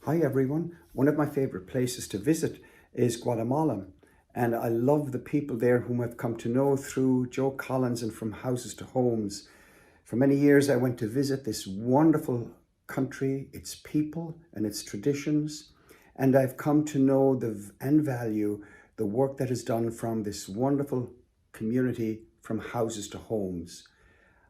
Hi everyone. One of my favorite places to visit is Guatemala, and I love the people there whom I've come to know through Joe Collins and From Houses to Homes. For many years I went to visit this wonderful country, its people and its traditions, and I've come to know and value the work that is done from this wonderful community From Houses to Homes.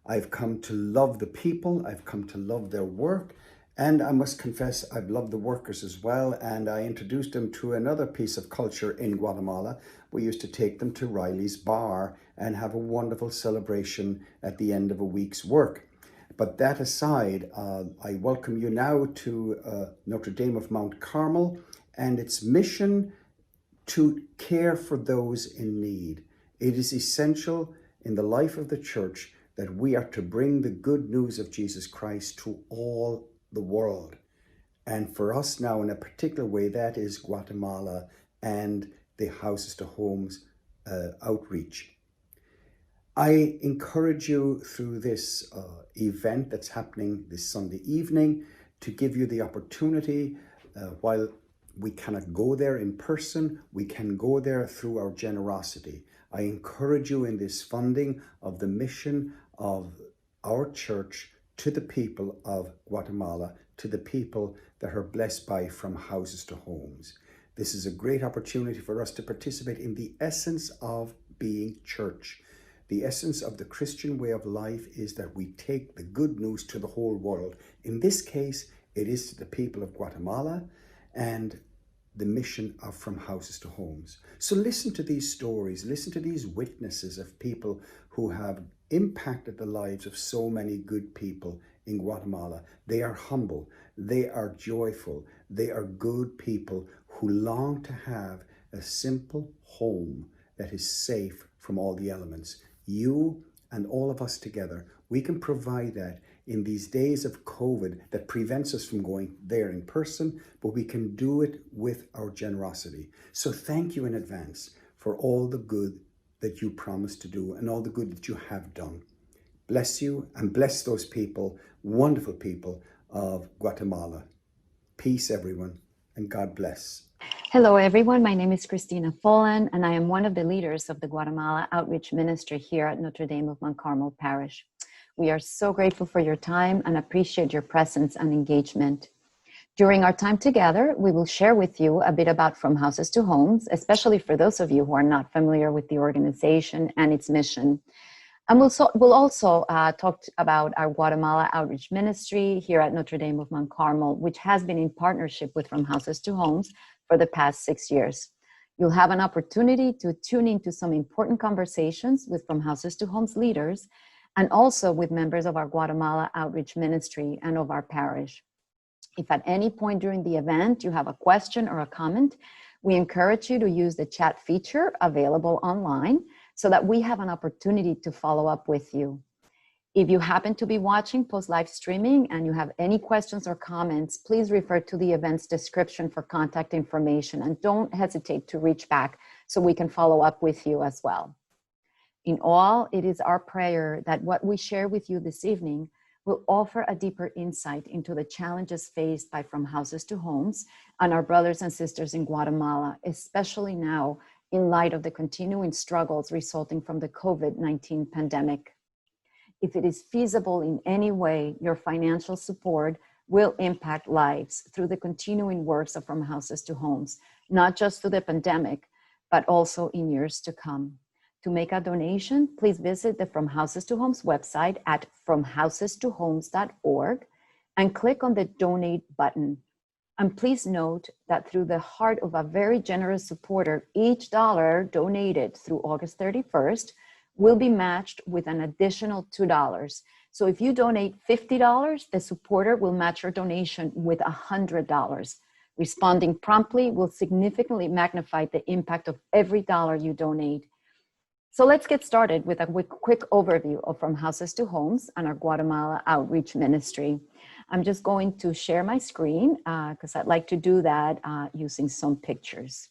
I've come to love the people, I've come to love their work, and I must confess I've loved the workers as well. And I introduced them to another piece of culture in Guatemala. We used to take them to Riley's Bar and have a wonderful celebration at the end of a week's work. But that aside, I welcome you now to Notre Dame of Mt. Carmel and its mission to care for those in need. It is essential in the life of the church that we are to bring the good news of Jesus Christ to all the world. And for us now, in a particular way, that is Guatemala and the Houses to Homes outreach. I encourage you through this event that's happening this Sunday evening to give you the opportunity, while we cannot go there in person, we can go there through our generosity. I encourage you in this funding of the mission of our church to the people of Guatemala, to the people that are blessed by From Houses to Homes. This is a great opportunity for us to participate in the essence of being church. The essence of the Christian way of life is that we take the good news to the whole world. In this case, it is to the people of Guatemala and the mission of From Houses to Homes. So listen to these stories, listen to these witnesses of people who have impacted the lives of so many good people in Guatemala. They are humble, they are joyful, they are good people who long to have a simple home that is safe from all the elements. You and all of us together, we can provide that in these days of COVID that prevents us from going there in person, but we can do it with our generosity. So thank you in advance for all the good that you promised to do and all the good that you have done. Bless you and bless those people, wonderful people of Guatemala. Peace, everyone, and God bless. Hello, everyone. My name is Christina Follen, and I am one of the leaders of the Guatemala Outreach Ministry here at Notre Dame of Mt. Carmel Parish. We are so grateful for your time and appreciate your presence and engagement. During our time together, we will share with you a bit about From Houses to Homes, especially for those of you who are not familiar with the organization and its mission. And we'll also talk about our Guatemala Outreach Ministry here at Notre Dame of Mt. Carmel, which has been in partnership with From Houses to Homes for the past 6 years. You'll have an opportunity to tune into some important conversations with From Houses to Homes leaders and also with members of our Guatemala Outreach Ministry and of our parish. If at any point during the event you have a question or a comment, we encourage you to use the chat feature available online so that we have an opportunity to follow up with you. If you happen to be watching post live streaming and you have any questions or comments, please refer to the event's description for contact information and don't hesitate to reach back so we can follow up with you as well. In all, it is our prayer that what we share with you this evening will offer a deeper insight into the challenges faced by From Houses to Homes and our brothers and sisters in Guatemala, especially now in light of the continuing struggles resulting from the COVID-19 pandemic. If it is feasible in any way, your financial support will impact lives through the continuing works of From Houses to Homes, not just through the pandemic, but also in years to come. To make a donation, please visit the From Houses to Homes website at fromhousestohomes.org and click on the Donate button. And please note that through the heart of a very generous supporter, each dollar donated through August 31st will be matched with an additional $2. So if you donate $50, the supporter will match your donation with $100. Responding promptly will significantly magnify the impact of every dollar you donate. So let's get started with a quick overview of From Houses to Homes and our Guatemala Outreach Ministry. I'm just going to share my screen because I'd like to do that using some pictures.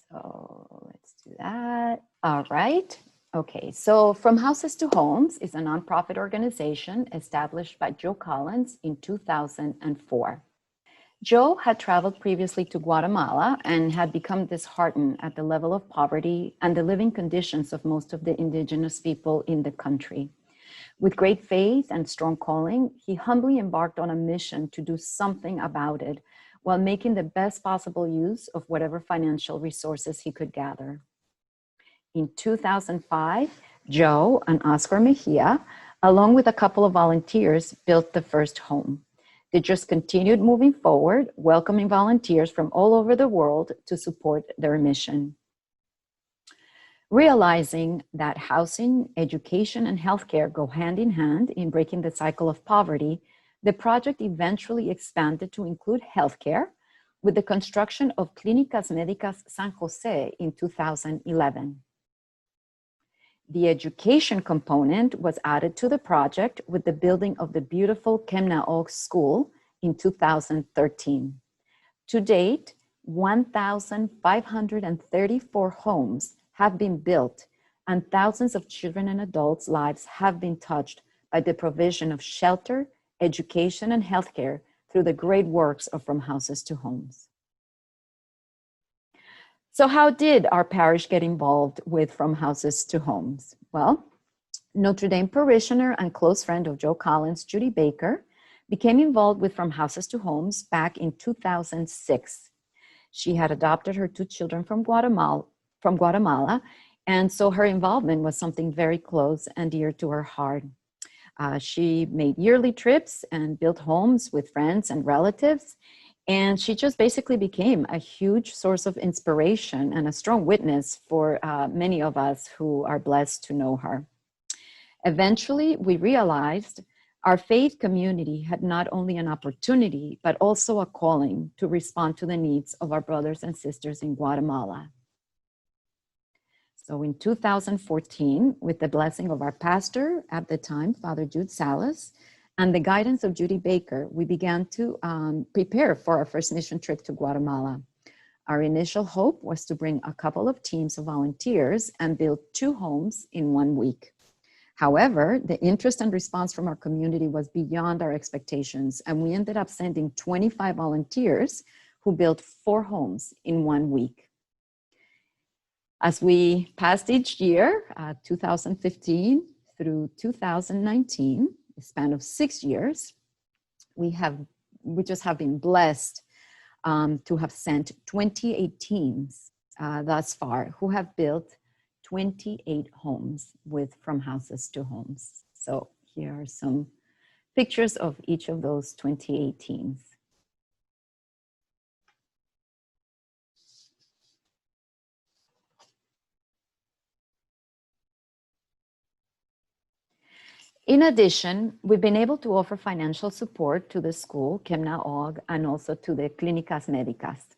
So let's do that. All right. Okay, so From Houses to Homes is a nonprofit organization established by Joe Collins in 2004. Joe had traveled previously to Guatemala and had become disheartened at the level of poverty and the living conditions of most of the indigenous people in the country. With great faith and strong calling, he humbly embarked on a mission to do something about it while making the best possible use of whatever financial resources he could gather. In 2005, Joe and Oscar Mejia, along with a couple of volunteers, built the first home. They just continued moving forward, welcoming volunteers from all over the world to support their mission. Realizing that housing, education, and healthcare go hand in hand in breaking the cycle of poverty, the project eventually expanded to include healthcare with the construction of Clínicas Médicas San José in 2011. The education component was added to the project with the building of the beautiful Kemnaog School in 2013. To date, 1,534 homes have been built, and thousands of children and adults' lives have been touched by the provision of shelter, education, and healthcare through the great works of From Houses to Homes. So how did our parish get involved with From Houses to Homes? Well, Notre Dame parishioner and close friend of Joe Collins, Judy Baker, became involved with From Houses to Homes back in 2006. She had adopted her two children from Guatemala, and so her involvement was something very close and dear to her heart. She made yearly trips and built homes with friends and relatives, and she just basically became a huge source of inspiration and a strong witness for many of us who are blessed to know her. Eventually, we realized our faith community had not only an opportunity, but also a calling to respond to the needs of our brothers and sisters in Guatemala. So in 2014, with the blessing of our pastor at the time, Father Jude Salas, and the guidance of Judy Baker, we began to prepare for our first mission trip to Guatemala. Our initial hope was to bring a couple of teams of volunteers and build 2 homes in 1 week. However, the interest and response from our community was beyond our expectations, and we ended up sending 25 volunteers who built 4 homes in 1 week. As we passed each year, 2015 through 2019, a span of 6 years, we just have been blessed to have sent 28 teams thus far who have built 28 homes with From Houses to Homes. So here are some pictures of each of those 28 teams. In addition, we've been able to offer financial support to the school, Kemnaog, and also to the Clínicas Médicas.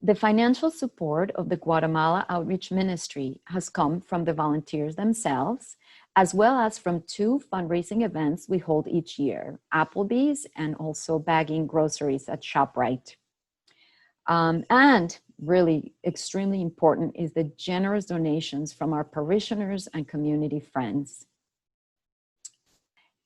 The financial support of the Guatemala Outreach Ministry has come from the volunteers themselves, as well as from 2 fundraising events we hold each year, Applebee's and also bagging groceries at ShopRite. And really extremely important is the generous donations from our parishioners and community friends.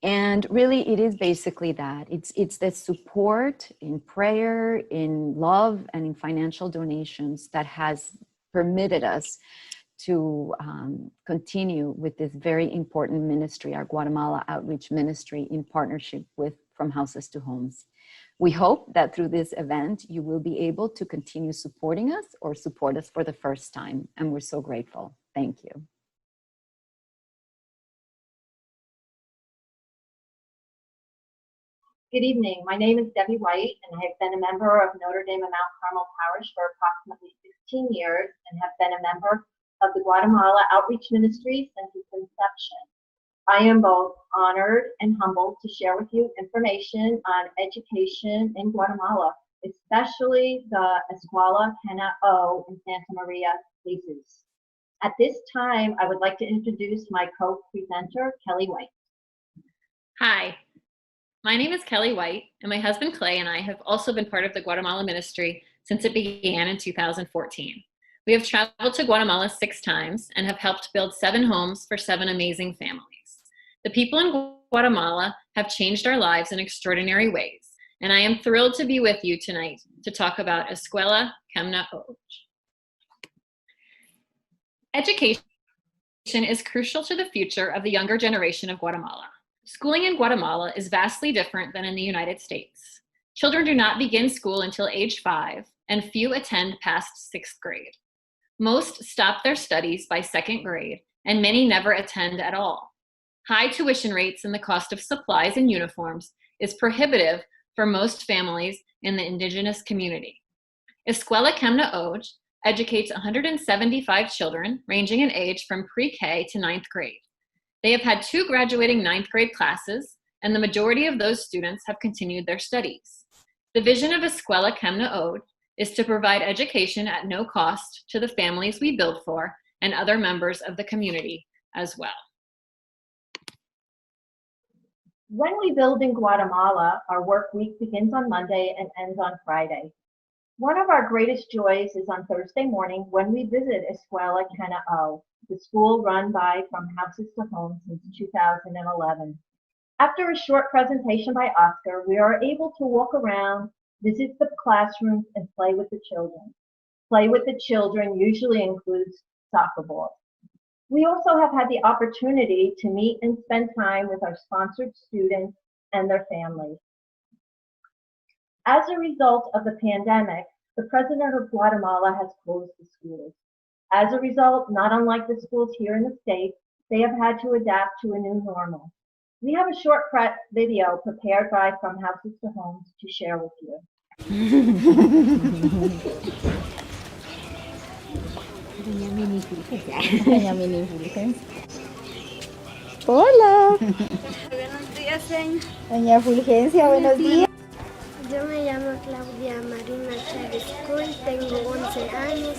And really, it is basically that. It's the support in prayer, in love, and in financial donations that has permitted us to continue with this very important ministry, our Guatemala Outreach Ministry, in partnership with From Houses to Homes. We hope that through this event, you will be able to continue supporting us or support us for the first time. And we're so grateful. Thank you. Good evening. My name is Debbie White, and I have been a member of Notre Dame of Mt. Carmel Parish for approximately 16 years and have been a member of the Guatemala Outreach Ministry since its inception. I am both honored and humbled to share with you information on education in Guatemala, especially the Escuela Cana O in Santa Maria, Jesus. At this time, I would like to introduce my co-presenter, Kelly White. Hi, my name is Kelly White, and my husband Clay and I have also been part of the Guatemala ministry since it began in 2014. We have traveled to Guatemala 6 times and have helped build 7 homes for 7 amazing families. The people in Guatemala have changed our lives in extraordinary ways, and I am thrilled to be with you tonight to talk about Escuela Mt. Education is crucial to the future of the younger generation of Guatemala. Schooling in Guatemala is vastly different than in the United States. Children do not begin school until age 5, and few attend past 6th grade. Most stop their studies by 2nd grade, and many never attend at all. High tuition rates and the cost of supplies and uniforms is prohibitive for most families in the indigenous community. Escuela Mt. educates 175 children ranging in age from pre-K to 9th grade. They have had 2 graduating 9th grade classes, and the majority of those students have continued their studies. The vision of Escuela Mt. is to provide education at no cost to the families we build for and other members of the community as well. When we build in Guatemala, our work week begins on Monday and ends on Friday. One of our greatest joys is on Thursday morning when we visit Escuela Mt., the school run by From Houses to Homes since 2011. After a short presentation by Oscar, we are able to walk around, visit the classrooms, and play with the children. Play with the children usually includes soccer balls. We also have had the opportunity to meet and spend time with our sponsored students and their families. As a result of the pandemic, the president of Guatemala has closed the schools. As a result, not unlike the schools here in the States, they have had to adapt to a new normal. We have a short video prepared by From Houses to Homes to share with you. Hola. Buenos días, señor. Doña Fulgencia, buenos días. Yo me llamo Claudia Marina Chávez Coy, tengo 11 años,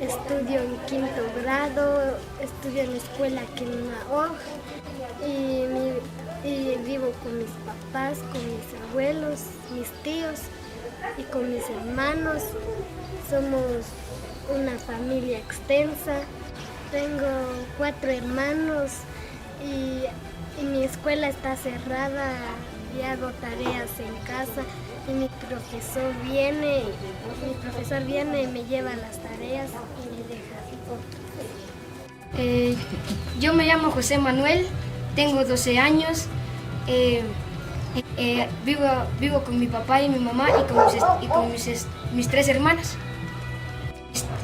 estudio en 5º grado, estudio en la escuela Mt. y vivo con mis papás, con mis abuelos, mis tíos y con mis hermanos. Somos una familia extensa. Tengo 4 hermanos y mi escuela está cerrada y hago tareas en casa y mi profesor viene y me lleva las tareas y me deja. Yo me llamo José Manuel, tengo 12 años, vivo con mi papá y mi mamá y con mis 3 hermanas.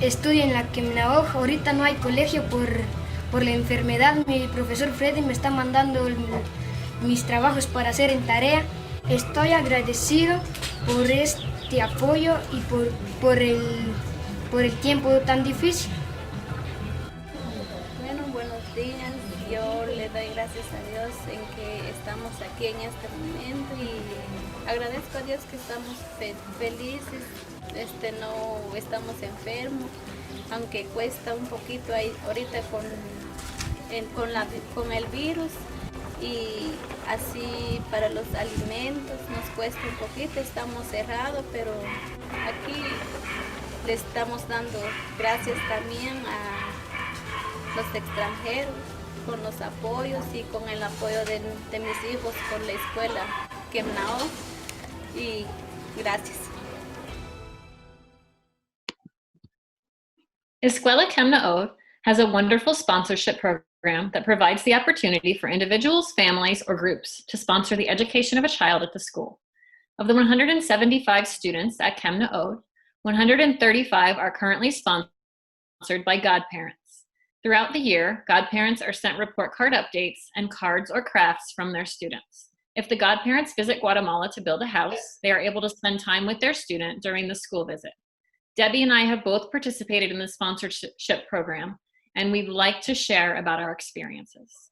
Estudio en la Mt. Ahorita no hay colegio por la enfermedad. Mi profesor Freddy me está mandando mis trabajos para hacer en tarea. Estoy agradecido por este apoyo y por el tiempo tan difícil. Bueno, buenos días. Yo le doy gracias a Dios en que estamos aquí en este momento y agradezco a Dios que estamos felices, no estamos enfermos, aunque cuesta un poquito ahí ahorita con el virus. Y así para los alimentos nos cuesta un poquito, estamos cerrados, pero aquí le estamos dando gracias también a los extranjeros con los apoyos y con el apoyo de mis hijos con la escuela Mt. Y gracias. Escuela Mt. has a wonderful sponsorship program that provides the opportunity for individuals, families, or groups to sponsor the education of a child at the school. Of the 175 students at Mt., 135 are currently sponsored by godparents. Throughout the year, godparents are sent report card updates and cards or crafts from their students. If the godparents visit Guatemala to build a house, they are able to spend time with their student during the school visit. Debbie and I have both participated in the sponsorship program, and we'd like to share about our experiences.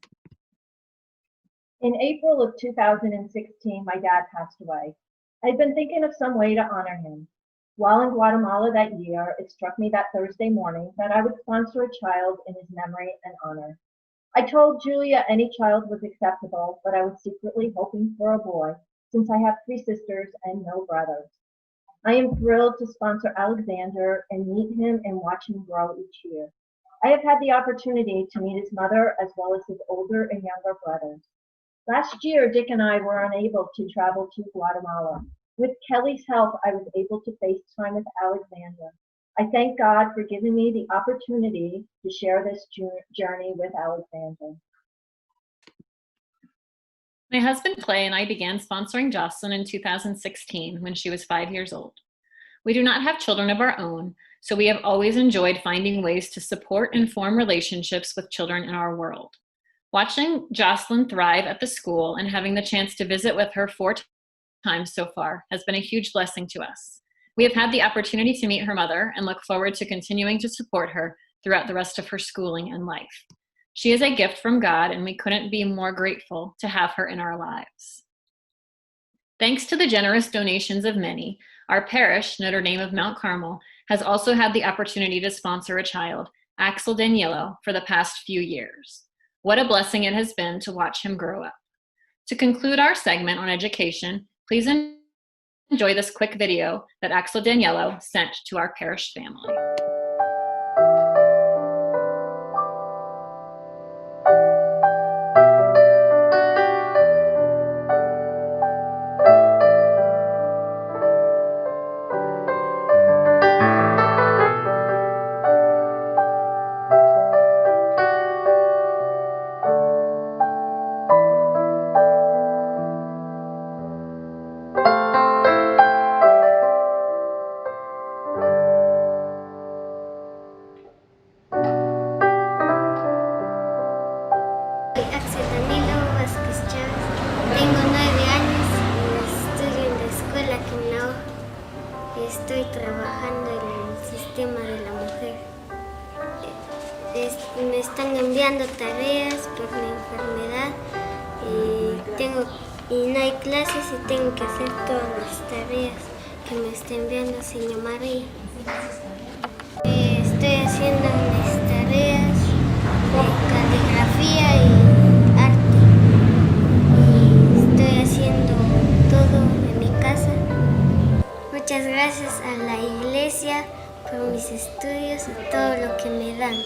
In April of 2016, my dad passed away. I'd been thinking of some way to honor him. While in Guatemala that year, it struck me that Thursday morning that I would sponsor a child in his memory and honor. I told Julia any child was acceptable, but I was secretly hoping for a boy, since I have 3 sisters and no brothers. I am thrilled to sponsor Alexander and meet him and watch him grow each year. I have had the opportunity to meet his mother as well as his older and younger brothers. Last year, Dick and I were unable to travel to Guatemala. With Kelly's help, I was able to FaceTime with Alexander. I thank God for giving me the opportunity to share this journey with Alexander. My husband Clay and I began sponsoring Jocelyn in 2016 when she was 5 years old. We do not have children of our own, so we have always enjoyed finding ways to support and form relationships with children in our world. Watching Jocelyn thrive at the school and having the chance to visit with her 4 times so far has been a huge blessing to us. We have had the opportunity to meet her mother and look forward to continuing to support her throughout the rest of her schooling and life. She is a gift from God, and we couldn't be more grateful to have her in our lives. Thanks to the generous donations of many, our parish, Notre Dame of Mt. Carmel, has also had the opportunity to sponsor a child, Axel Daniello, for the past few years. What a blessing it has been to watch him grow up. To conclude our segment on education, please enjoy this quick video that Axel Daniello sent to our parish family. Tengo 9 años y estudio en la escuela Carmel. Estoy trabajando en el sistema de la mujer. Me están enviando tareas por la enfermedad y no hay clases y tengo que hacer todas las tareas que me está enviando el señor María. Estoy haciendo mis tareas de caligrafía y arte. Y estoy haciendo todo en mi casa. Muchas gracias a la iglesia por mis estudios y todo lo que me dan.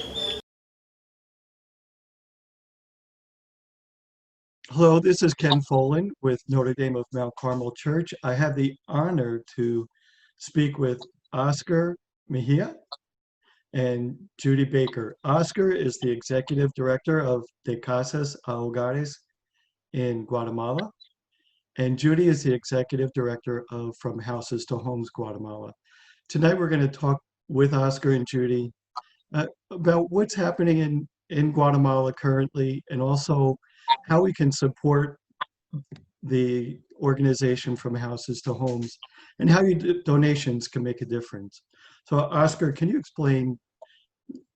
Hello, this is Ken Folan with Notre Dame of Mt. Carmel Church. I have the honor to speak with Oscar Mejia and Judy Baker. Oscar is the Executive Director of De Casas a Hogares in Guatemala, and Judy is the Executive Director of From Houses to Homes Guatemala. Tonight we're going to talk with Oscar and Judy about what's happening in Guatemala currently, and also how we can support the organization From Houses to Homes, and how your donations can make a difference. So Oscar, can you explain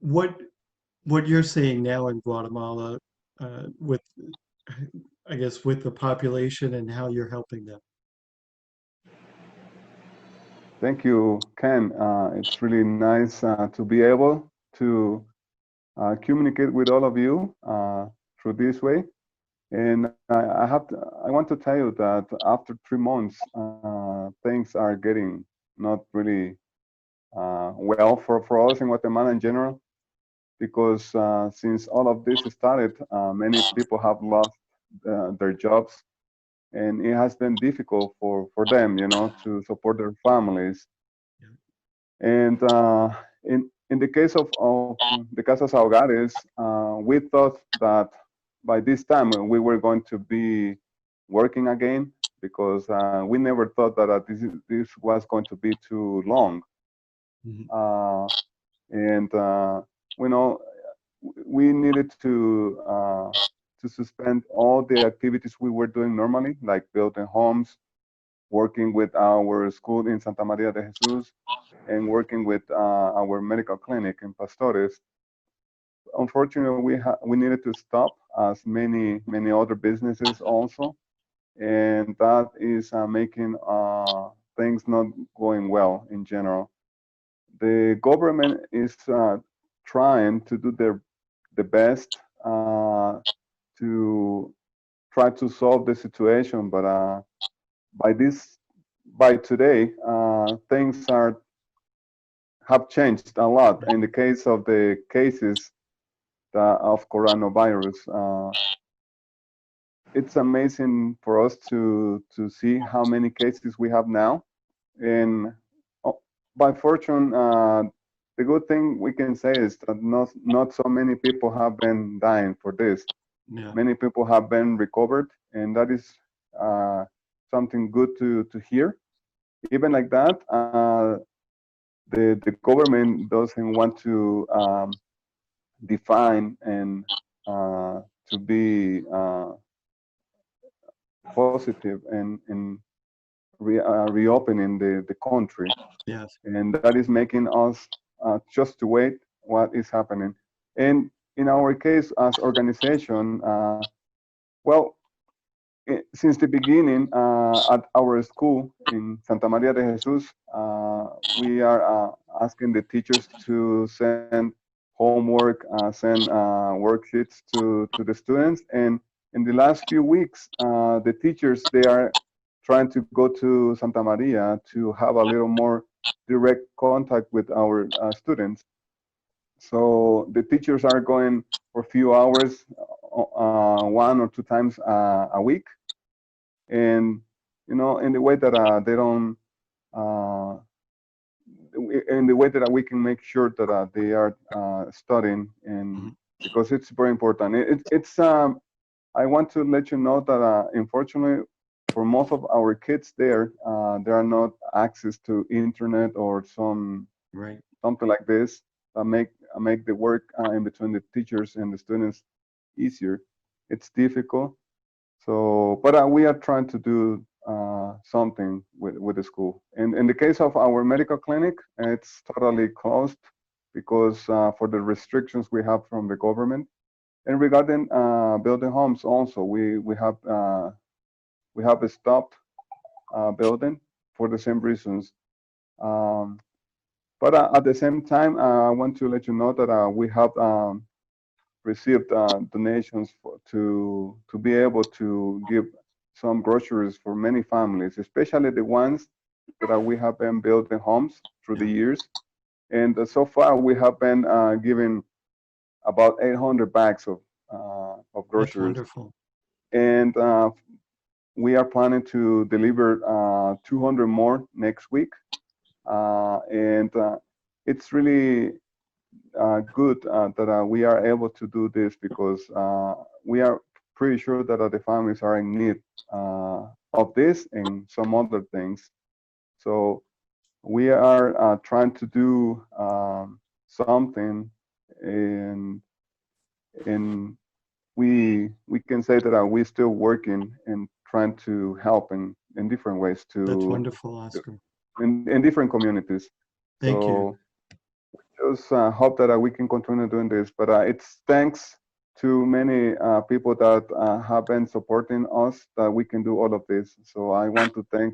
what you're seeing now in Guatemala with, I guess, with the population and how you're helping them? Thank you, Ken. It's really nice to be able to communicate with all of you through this way. And I want to tell you that after 3 months, things are getting not really well for us in Guatemala in general, because since all of this started, many people have lost their jobs, and it has been difficult for them, to support their families. And in the case of the Casas Hogares, we thought that by this time we were going to be working again, because we never thought that this was going to be too long. And we needed to suspend all the activities we were doing normally, like building homes, working with our school in Santa Maria de Jesus, and working with our medical clinic in Pastores. Unfortunately, we needed to stop, as many other businesses also, and that is making things not going well in general. The government is trying to do the best to try to solve the situation, but by today, things have changed a lot. In the case of the cases of coronavirus, it's amazing for us to see how many cases we have now. And by fortune, the good thing we can say is that not so many people have been dying for this. Yeah. Many people have been recovered, and that is something good to hear. Even like that, the government doesn't want to define and to be positive and reopening the country. Yes. And that is making us just to wait what is happening. And in our case as organization, well, since the beginning at our school in Santa Maria de Jesus, we are asking the teachers to send homework, send worksheets to the students. And in the last few weeks, the teachers, they are trying to go to Santa Maria to have a little more direct contact with our students. So the teachers are going for a few hours, 1 or 2 times a week, and in the way that they don't, in the way that we can make sure that they are studying, and because it's very important. It's I want to let you know that unfortunately, for most of our kids there are not access to internet or something like this that make the work in between the teachers and the students easier. It's difficult. So, but we are trying to do something with the school. And in the case of our medical clinic, it's totally closed because for the restrictions we have from the government. And regarding building homes, also we have stopped building for the same reasons. But at the same time, I want to let you know that we have received donations to be able to give some groceries for many families, especially the ones that we have been building homes through the years. And so far, we have been giving about 800 bags of groceries. That's wonderful. And we are planning to deliver 200 more next week. And it's really good that we are able to do this because we are pretty sure that the families are in need of this and some other things. So we are trying to do something, and we can say that we're still working and trying to help in different ways to. That's wonderful, Oscar. In different communities. Thank you. Just hope that we can continue doing this, but it's thanks to many people that have been supporting us that we can do all of this. So I want to thank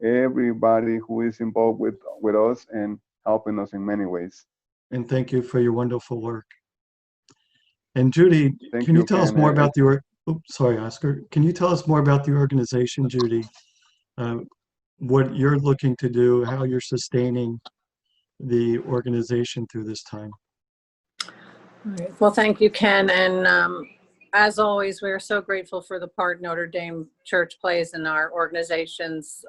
everybody who is involved with us and helping us in many ways. And thank you for your wonderful work. And Judy, Thank can you tell us Ken. more about the sorry, Oscar. Can you tell us more about the organization, Judy? What you're looking to do, how you're sustaining the organization through this time. All right. Well, thank you, Ken. And as always, we are so grateful for the part Notre Dame Church plays in our organization's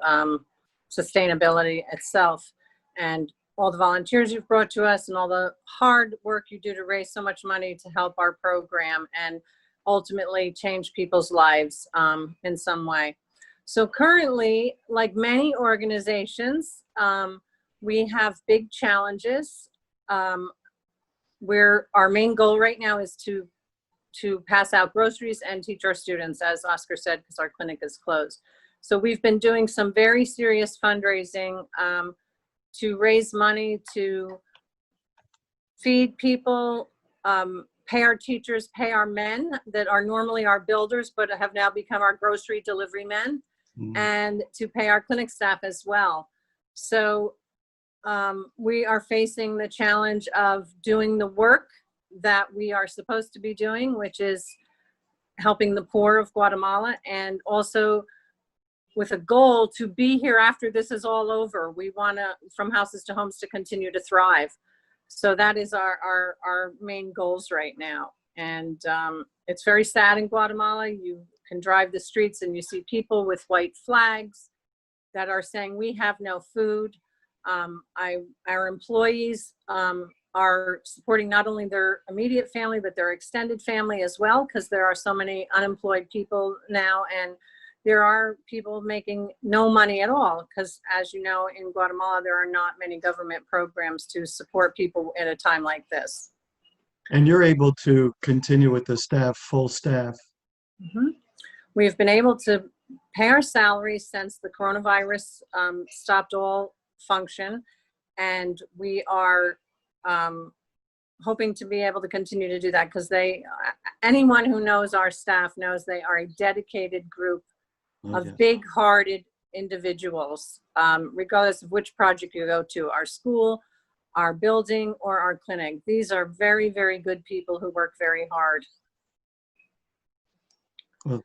sustainability itself, and all the volunteers you've brought to us and all the hard work you do to raise so much money to help our program and ultimately change people's lives in some way. So currently, like many organizations, we have big challenges. Our main goal right now is to pass out groceries and teach our students, as Oscar said, because our clinic is closed. So we've been doing some very serious fundraising to raise money to feed people, pay our teachers, pay our men that are normally our builders, but have now become our grocery delivery men, and to pay our clinic staff as well. So we are facing the challenge of doing the work that we are supposed to be doing, which is helping the poor of Guatemala, and also with a goal to be here after this is all over. We want to, from houses to homes, to continue to thrive. So that is our main goals right now. And it's very sad in Guatemala. You can drive the streets and you see people with white flags that are saying, we have no food. Our employees are supporting not only their immediate family, but their extended family as well, because there are so many unemployed people now, and there are people making no money at all, because as you know, in Guatemala, there are not many government programs to support people at a time like this. And you're able to continue with the staff, full staff. Mm-hmm. We've been able to pay our salaries since the coronavirus stopped all function, and we are hoping to be able to continue to do that, because anyone who knows our staff knows they are a dedicated group of big-hearted individuals, regardless of which project you go to, our school, our building, or our clinic. These are very, very good people who work very hard. Well,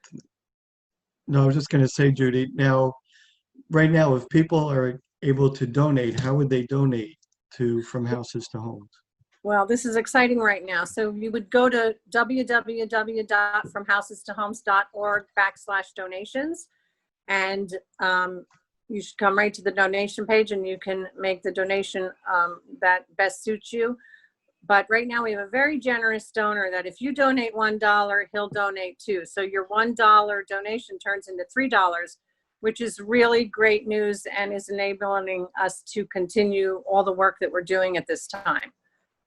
no, I was just going to say, Judy, now, right now, if people are able to donate, how would they donate to From Houses to Homes? Well, this is exciting right now. So you would go to www.fromhousestohomes.org/donations, and you should come right to the donation page, and you can make the donation that best suits you. But right now we have a very generous donor that if you donate $1, he'll donate $2. So your $1 donation turns into $3, which is really great news and is enabling us to continue all the work that we're doing at this time.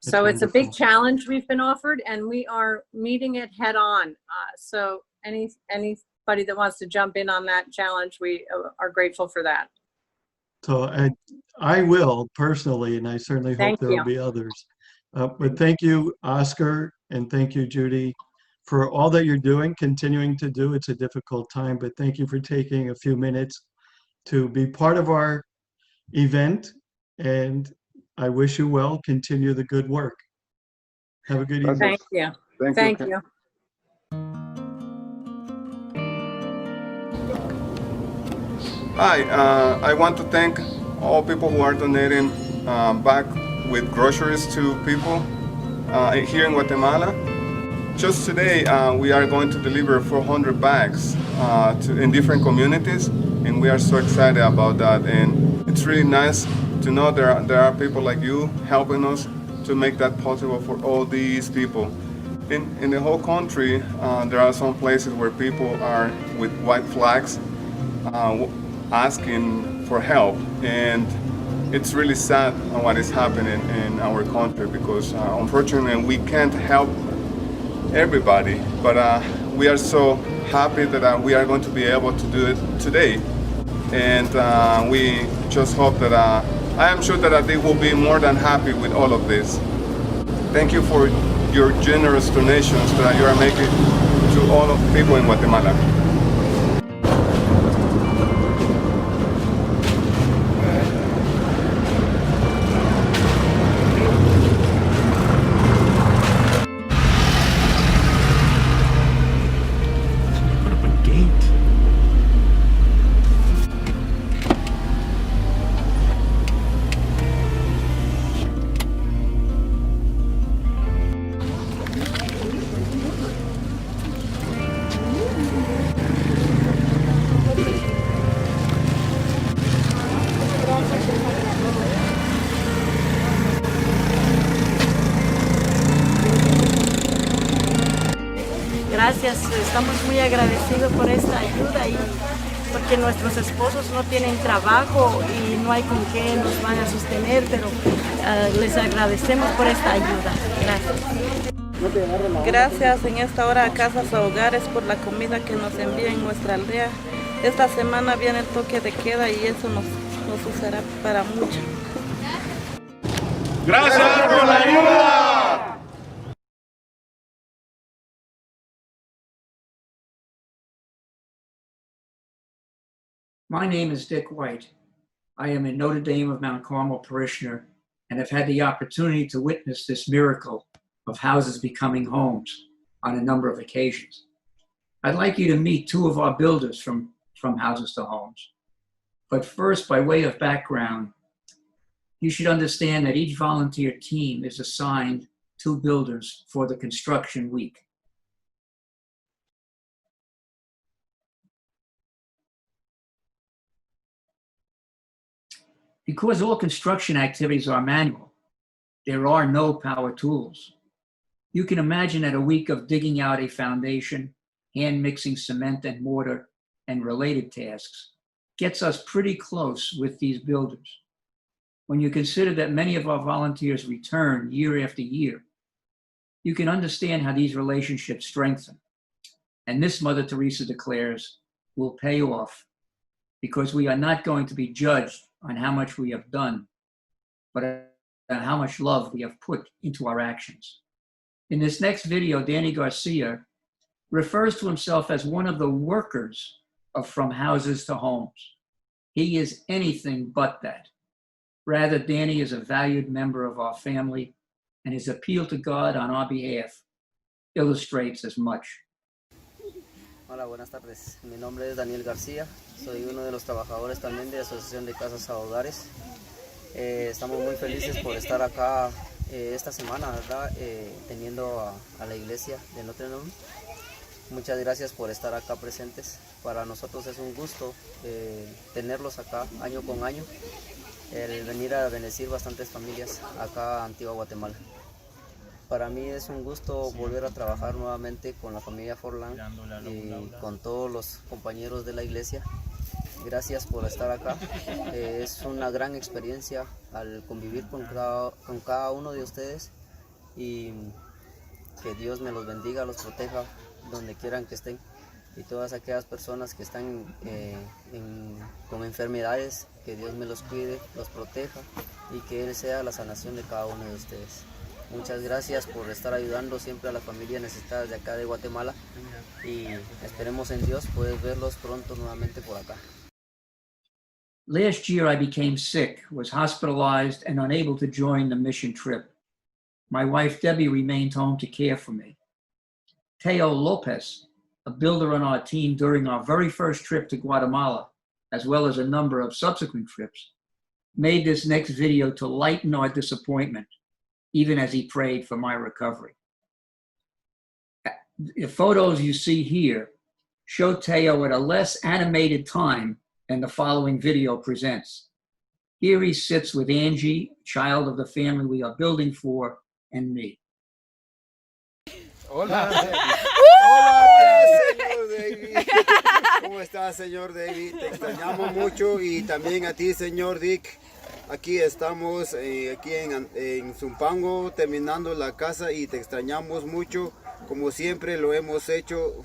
So it's a big challenge we've been offered, and we are meeting it head on. So anybody that wants to jump in on that challenge, we are grateful for that. So I will personally, and I certainly hope there will be others. But thank you, Oscar, and thank you, Judy, for all that you're doing, continuing to do. It's a difficult time, but thank you for taking a few minutes to be part of our event, and I wish you well. Continue the good work. Have a good evening. Thank you. Thank you. Hi, I want to thank all people who are donating back with groceries to people here in Guatemala. Just today, we are going to deliver 400 bags in different communities, and we are so excited about that. And it's really nice to know there are people like you helping us to make that possible for all these people. In the whole country, there are some places where people are with white flags asking for help, and it's really sad what is happening in our country, because unfortunately we can't help everybody, but we are so happy that we are going to be able to do it today, and we just hope that I am sure that they will be more than happy with all of this. Thank you for your generous donations that you are making to all of the people in Guatemala. Gracias, estamos muy agradecidos por esta ayuda, y porque nuestros esposos no tienen trabajo y no hay con qué nos van a sostener, pero les agradecemos por esta ayuda. Gracias. Gracias en esta hora a Casas a Hogares por la comida que nos envía en nuestra aldea. Esta semana viene el toque de queda y eso nos usará para mucho. ¡Gracias por la ayuda! My name is Dick White. I am a Notre Dame of Mt. Carmel parishioner and have had the opportunity to witness this miracle of houses becoming homes on a number of occasions. I'd like you to meet two of our builders from Houses to Homes. But first, by way of background, you should understand that each volunteer team is assigned 2 builders for the construction week. Because all construction activities are manual, there are no power tools. You can imagine that a week of digging out a foundation, hand mixing cement and mortar, and related tasks gets us pretty close with these builders. When you consider that many of our volunteers return year after year, you can understand how these relationships strengthen. And this, Mother Teresa declares, will pay off, because we are not going to be judged on how much we have done, but on how much love we have put into our actions. In this next video, Danny Garcia refers to himself as one of the workers of From Houses to Homes. He is anything but that. Rather, Danny is a valued member of our family, and his appeal to God on our behalf illustrates as much. Hola, buenas tardes. Mi nombre es Daniel García. Soy uno de los trabajadores también de Asociación de Casas a Hogares. Estamos muy felices por estar acá esta semana, ¿verdad? Teniendo a la iglesia de Notre Dame. Muchas gracias por estar acá presentes. Para nosotros es un gusto tenerlos acá año con año. El venir a bendecir bastantes familias acá a Antigua Guatemala. Para mí es un gusto volver a trabajar nuevamente con la familia Forlán y con todos los compañeros de la iglesia. Gracias por estar acá. Es una gran experiencia al convivir con cada uno de ustedes, y que Dios me los bendiga, los proteja donde quieran que estén, y todas aquellas personas que están con enfermedades, que Dios me los cuide, los proteja, y que Él sea la sanación de cada uno de ustedes. Muchas gracias por estar ayudando siempre a las familias necesitadas de acá de Guatemala, y esperemos en Dios poder verlos pronto nuevamente por acá. Last year I became sick, was hospitalized, and unable to join the mission trip. My wife Debbie remained home to care for me. Teo Lopez, a builder on our team during our very first trip to Guatemala, as well as a number of subsequent trips, made this next video to lighten our disappointment, even as he prayed for my recovery. The photos you see here show Teo at a less animated time than the following video presents. Here he sits with Angie, child of the family we are building for, and me. Hola. Hola, señor David. ¿Cómo estás, señor David? Te extrañamos mucho, y también a ti, señor Dick. Aquí estamos, aquí en Zumpango, terminando la casa, y te extrañamos mucho, como siempre lo hemos hecho.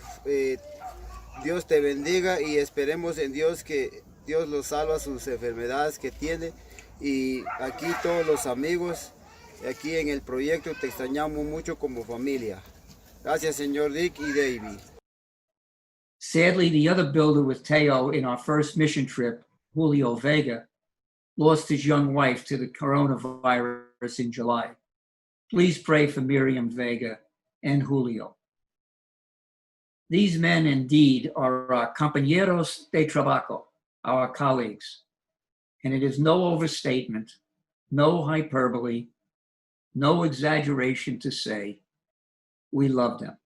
Dios te bendiga, y esperemos en Dios que Dios los salva sus enfermedades que tiene. Y aquí todos los amigos, aquí en el proyecto, te extrañamos mucho como familia. Gracias, señor Dick y David. Sadly, the other builder with Teo in our first mission trip, Julio Vega, lost his young wife to the coronavirus in July. Please pray for Miriam Vega and Julio. These men indeed are our compañeros de trabajo, our colleagues. And it is no overstatement, no hyperbole, no exaggeration to say we love them.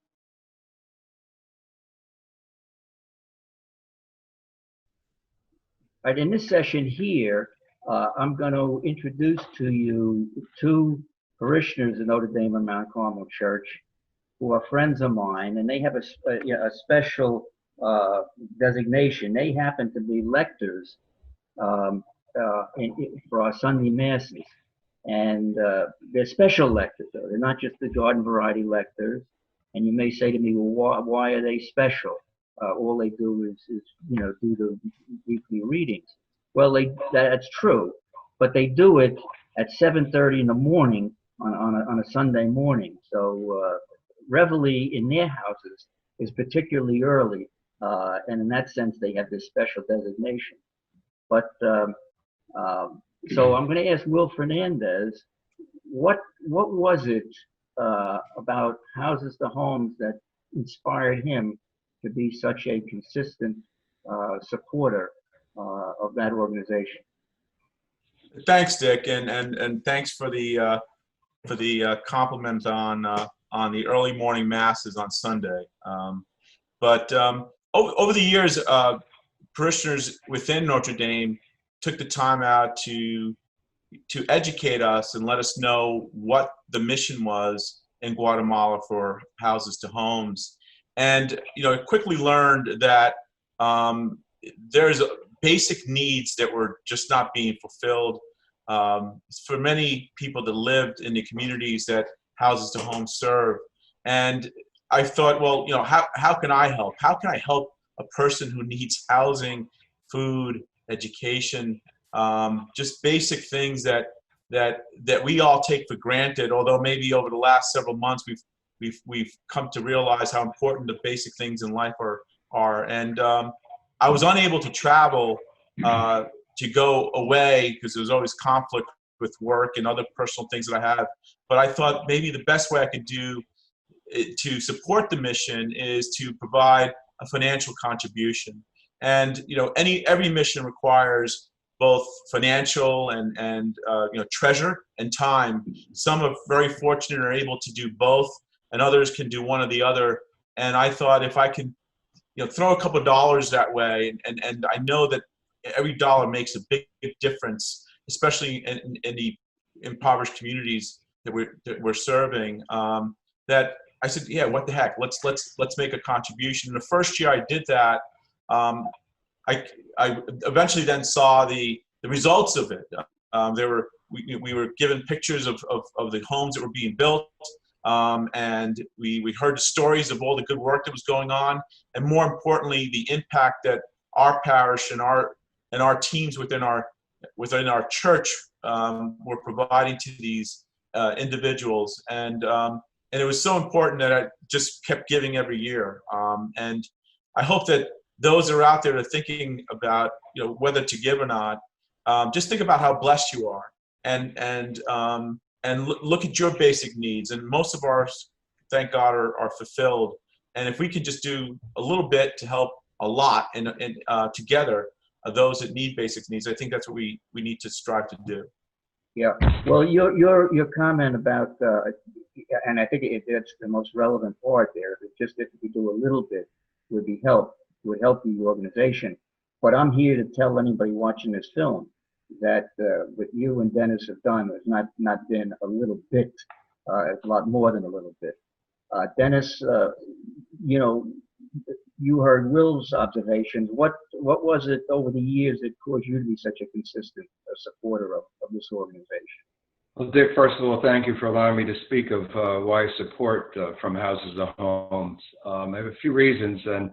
All right, in this session here, I'm going to introduce to you two parishioners of Notre Dame of Mt. Carmel Church who are friends of mine, and they have a special designation. They happen to be lectors for our Sunday Masses. And they're special lectors, though. They're not just the garden variety lectors. And you may say to me, well, why are they special? All they do is do the weekly readings. Well, that's true, but they do it at 7:30 in the morning on a Sunday morning. So Reveille in their houses is particularly early, and in that sense, they have this special designation. But so I'm going to ask Will Fernandez, what was it about Houses to Homes that inspired him to be such a consistent supporter of that organization? Thanks, Dick, and thanks for the compliment on the early morning masses on Sunday. But over the years, parishioners within Notre Dame took the time out to educate us and let us know what the mission was in Guatemala for Houses to Homes. And I quickly learned that there's basic needs that were just not being fulfilled for many people that lived in the communities that Houses to Homes serve. And I thought, well, how can I help? How can I help a person who needs housing, food, education, just basic things that we all take for granted, although maybe over the last several months we've come to realize how important the basic things in life are. And I was unable to travel to go away because there was always conflict with work and other personal things that I have. But I thought maybe the best way I could do to support the mission is to provide a financial contribution. And every mission requires both financial and treasure and time. Some are very fortunate and are able to do both, and others can do one or the other. And I thought if I can throw a couple of dollars that way, and I know that every dollar makes a big difference, especially in the impoverished communities that we're serving. That I said, yeah, what the heck? Let's make a contribution. And the first year I did that, I eventually then saw the results of it. We were given pictures of the homes that were being built, and we heard the stories of all the good work that was going on, and more importantly, the impact that our parish and our teams within our church were providing to these individuals. And it was so important that I just kept giving every year. And I hope that those that are out there that are thinking about whether to give or not, just think about how blessed you are, and look at your basic needs. And most of ours, thank God, are fulfilled. And if we could just do a little bit to help a lot and together, those that need basic needs, I think that's what we need to strive to do. Yeah. Well, your comment about, and I think that's the most relevant part there. Just if we do a little bit would help the organization. What I'm here to tell anybody watching this film that what you and Dennis have done has not been a little bit. It's a lot more than a little bit. Dennis, you heard Will's observations. What was it over the years that caused you to be such a consistent supporter of this organization? Well, Dick, first of all, thank you for allowing me to speak of why I support From Houses to Homes. I have a few reasons, and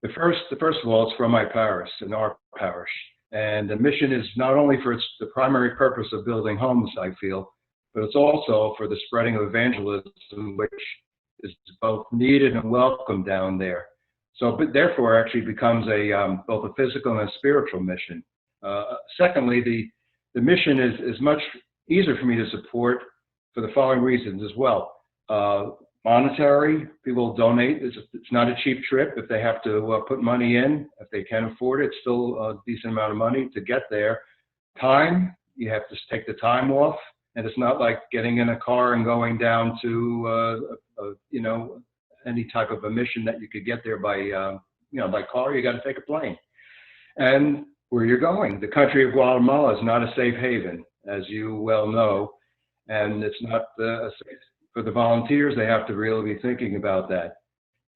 the first of all, it's from my parish, in our parish. And the mission is not only for the primary purpose of building homes, I feel, but it's also for the spreading of evangelism, which is both needed and welcome down there. So, but therefore, actually becomes both a physical and a spiritual mission. Secondly, the mission is much easier for me to support for the following reasons as well. Monetary, people donate. It's not a cheap trip. If they have to put money in, if they can afford it, it's still a decent amount of money to get there. Time, you have to take the time off, and it's not like getting in a car and going down to any type of a mission that you could get there by car. You got to take a plane. And where you're going, the country of Guatemala is not a safe haven, as you well know, and it's not safe. For the volunteers, they have to really be thinking about that.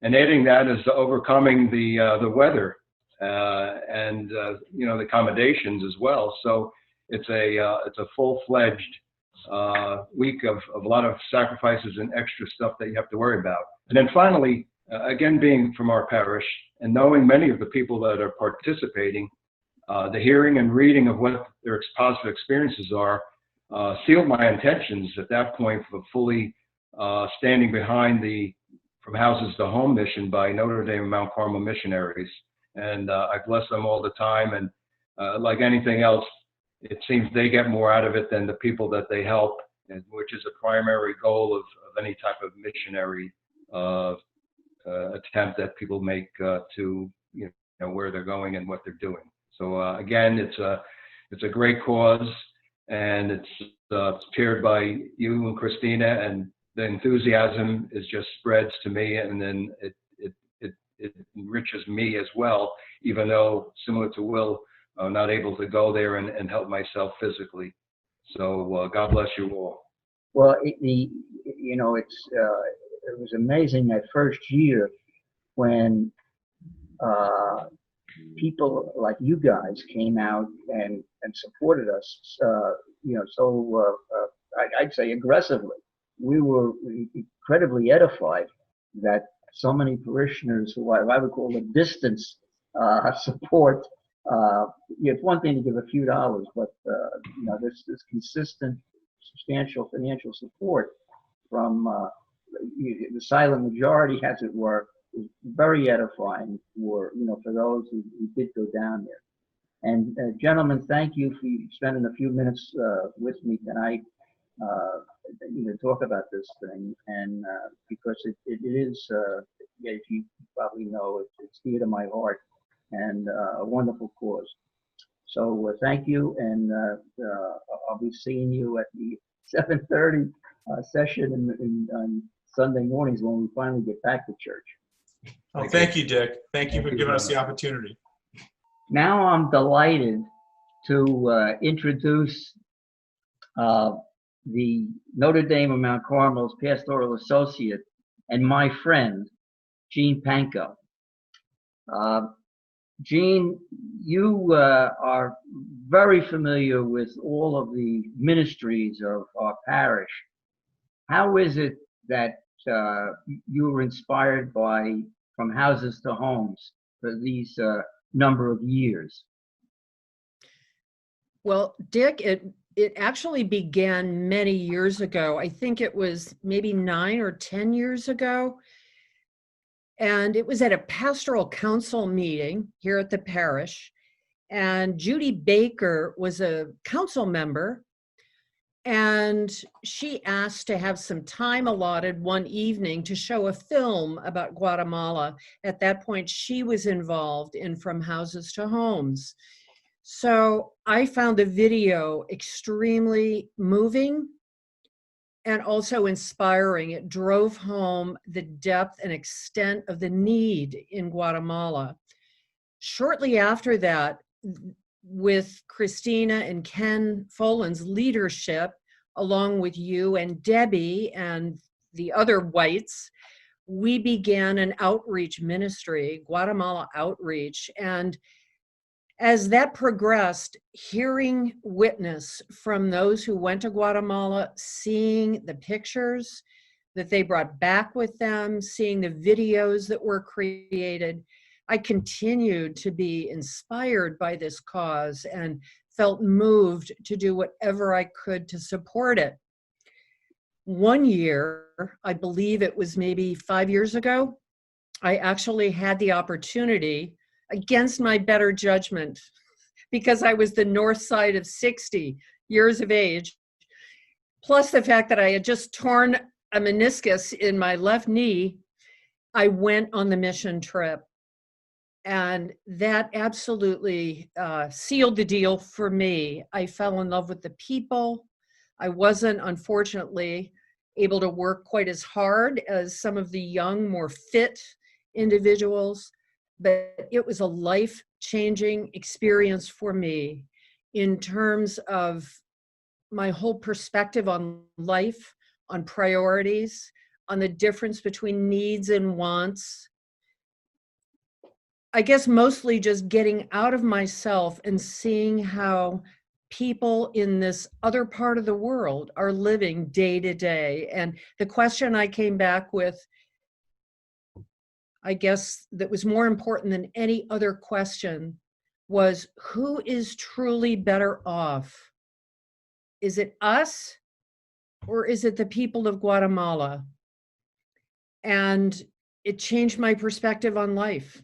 And adding that is overcoming the weather and the accommodations as well. So it's a full-fledged week of a lot of sacrifices and extra stuff that you have to worry about. And then finally, again, being from our parish and knowing many of the people that are participating, the hearing and reading of what their positive experiences are sealed my intentions at that point for fully standing behind the From Houses to Home mission by Notre Dame of Mt. Carmel missionaries. And I bless them all the time. And like anything else, it seems they get more out of it than the people that they help, which is a primary goal of any type of missionary attempt that people make to where they're going and what they're doing. So again, it's a great cause, and it's chaired by you and Christina, and the enthusiasm is just spreads to me, and then it enriches me as well. Even though, similar to Will, not able to go there and help myself physically. So God bless you all. Well, it was amazing that first year when people like you guys came out and supported us, I'd say aggressively. We were incredibly edified that so many parishioners who I would call a distance support. It's one thing to give a few dollars, but this consistent, substantial financial support from the silent majority, as it were, is very edifying for those who did go down there. And gentlemen, thank you for spending a few minutes with me tonight to talk about this thing, and because it is, as you probably know, it's dear to my heart and a wonderful cause. So thank you, and I'll be seeing you at the 7:30 session on Sunday mornings when we finally get back to church. Oh, thank you, Dick. Thank you for giving us the opportunity. Now I'm delighted to introduce the Notre Dame of Mount Carmel's pastoral associate and my friend, Gene Panko. Gene, you are very familiar with all of the ministries of our parish. How is it that you were inspired by From Houses to Homes for these number of years? Well, Dick, it actually began many years ago. I think it was maybe 9 or 10 years ago. And it was at a pastoral council meeting here at the parish. And Judy Baker was a council member. And she asked to have some time allotted one evening to show a film about Guatemala. At that point, she was involved in From Houses to Homes. So I found the video extremely moving and also inspiring. It drove home the depth and extent of the need in Guatemala. Shortly after that, with Christina and Ken Folan's leadership, along with you and Debbie and the other whites, we began an outreach ministry, Guatemala Outreach. And as that progressed, hearing witness from those who went to Guatemala, seeing the pictures that they brought back with them, seeing the videos that were created, I continued to be inspired by this cause and felt moved to do whatever I could to support it. One year, I believe it was maybe 5 years ago, I actually had the opportunity, against my better judgment, because I was the north side of 60 years of age, plus the fact that I had just torn a meniscus in my left knee, I went on the mission trip. And that absolutely sealed the deal for me. I fell in love with the people. I wasn't, unfortunately, able to work quite as hard as some of the young, more fit individuals, but it was a life-changing experience for me in terms of my whole perspective on life, on priorities, on the difference between needs and wants. I guess mostly just getting out of myself and seeing how people in this other part of the world are living day to day. And the question I came back with, I guess that was more important than any other question, was who is truly better off? Is it us or is it the people of Guatemala? And it changed my perspective on life.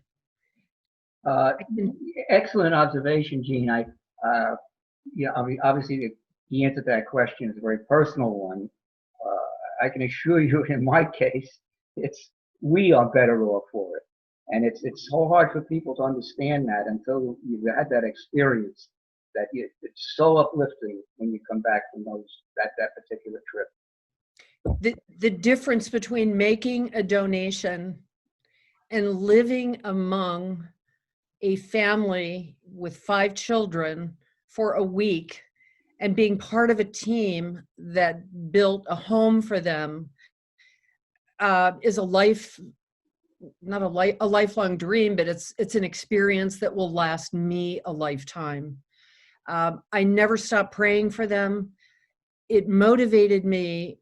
Excellent observation, Gene. Obviously the answer to that question is a very personal one. I can assure you, in my case, we are better off for it, and it's so hard for people to understand that until you've had that experience. That it's so uplifting when you come back from that particular trip. The difference between making a donation and living among a family with 5 children for a week and being part of a team that built a home for them is a lifelong dream, but it's an experience that will last me a lifetime. I never stopped praying for them. It motivated me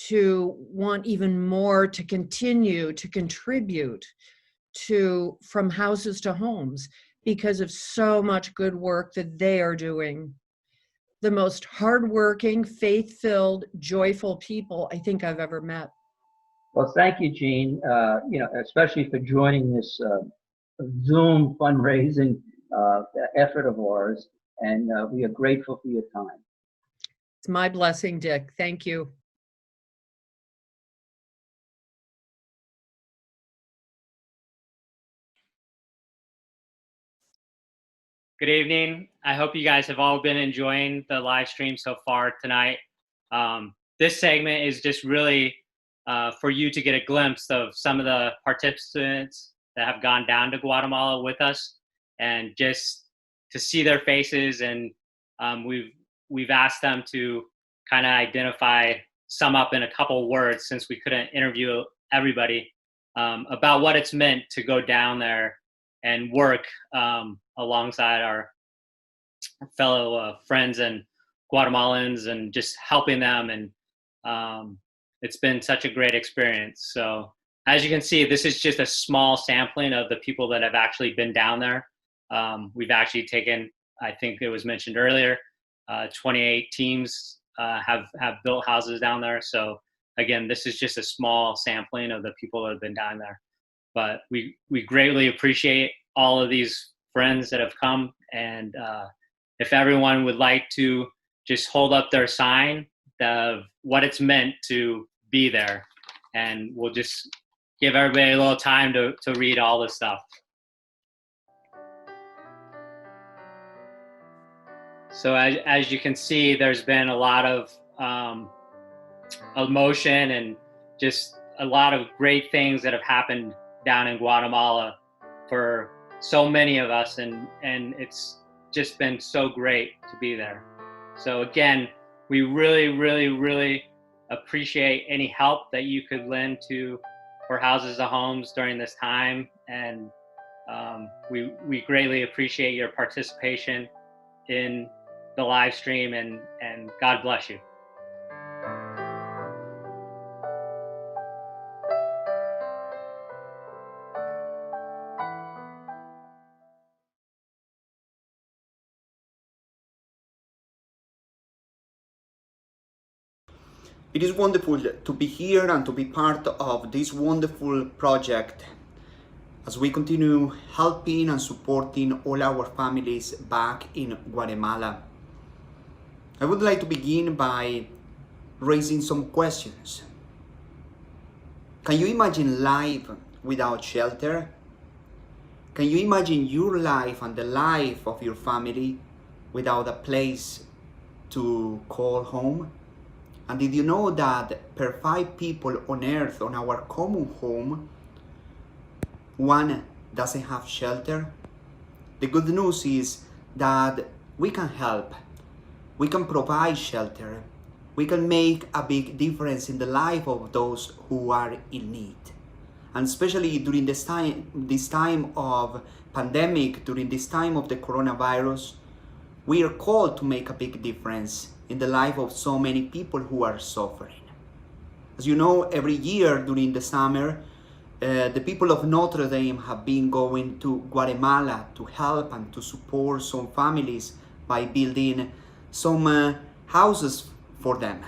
to want even more, to continue to contribute to From Houses to Homes because of so much good work that they are doing. The most hardworking, faith-filled, joyful people I think I've ever met. Well, thank you, Jean, especially for joining this Zoom fundraising effort of ours, and we are grateful for your time. It's my blessing, Dick. Thank you. Good evening. I hope you guys have all been enjoying the live stream so far tonight. This segment is just really for you to get a glimpse of some of the participants that have gone down to Guatemala with us, and just to see their faces. And we've asked them to kind of identify, sum up in a couple words, since we couldn't interview everybody, about what it's meant to go down there and work alongside our fellow friends and Guatemalans, and just helping them. And it's been such a great experience. So as you can see, this is just a small sampling of the people that have actually been down there. We've actually taken, I think it was mentioned earlier, 28 teams have built houses down there. So again, this is just a small sampling of the people that have been down there. But we greatly appreciate all of these friends that have come. And if everyone would like to just hold up their sign of what it's meant to be there, and we'll just give everybody a little time to read all this stuff. So as you can see, there's been a lot of emotion and just a lot of great things that have happened down in Guatemala for so many of us, and it's just been so great to be there. So again, we really, really, really appreciate any help that you could lend to For Houses to Homes during this time, and we greatly appreciate your participation in the live stream, and God bless you. It is wonderful to be here and to be part of this wonderful project as we continue helping and supporting all our families back in Guatemala. I would like to begin by raising some questions. Can you imagine life without shelter? Can you imagine your life and the life of your family without a place to call home? And did you know that per 5 people on earth, on our common home, 1 doesn't have shelter? The good news is that we can help, we can provide shelter, we can make a big difference in the life of those who are in need. And especially during this time of pandemic, during this time of the coronavirus, we are called to make a big difference in the life of so many people who are suffering. As you know, every year during the summer, the people of Notre Dame have been going to Guatemala to help and to support some families by building some houses for them.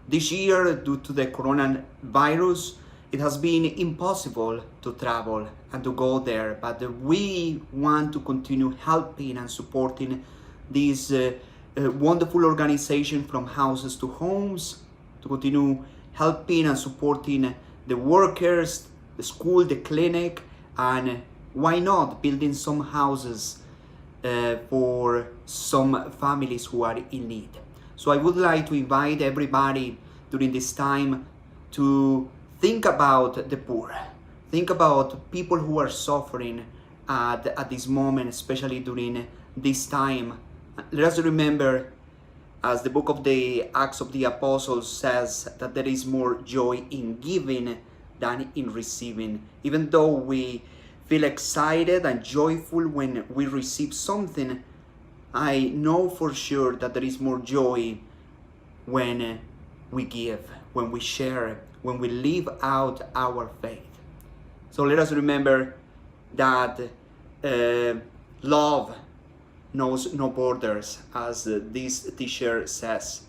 This year, due to the coronavirus, it has been impossible to travel and to go there, but we want to continue helping and supporting this wonderful organization From Houses to Homes, to continue helping and supporting the workers, the school, the clinic, and why not building some houses for some families who are in need. So I would like to invite everybody during this time to think about the poor, think about people who are suffering, at this moment, especially during this time. Let us remember, as the book of the Acts of the Apostles says, that there is more joy in giving than in receiving. Even though we feel excited and joyful when we receive something, I know for sure that there is more joy when we give, when we share, when we live out our faith. So let us remember that love knows no borders, as this t-shirt says.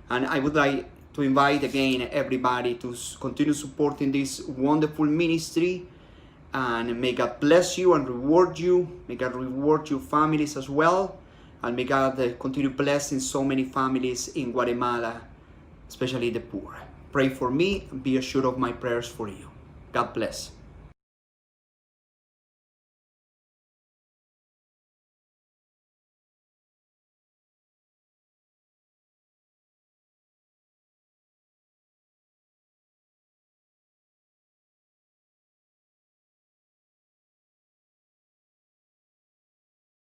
And I would like to invite again everybody to continue supporting this wonderful ministry, and may God bless you and reward you. May God reward your families as well, and may God continue blessing so many families in Guatemala, especially the poor. Pray for me and be assured of my prayers for you. God bless.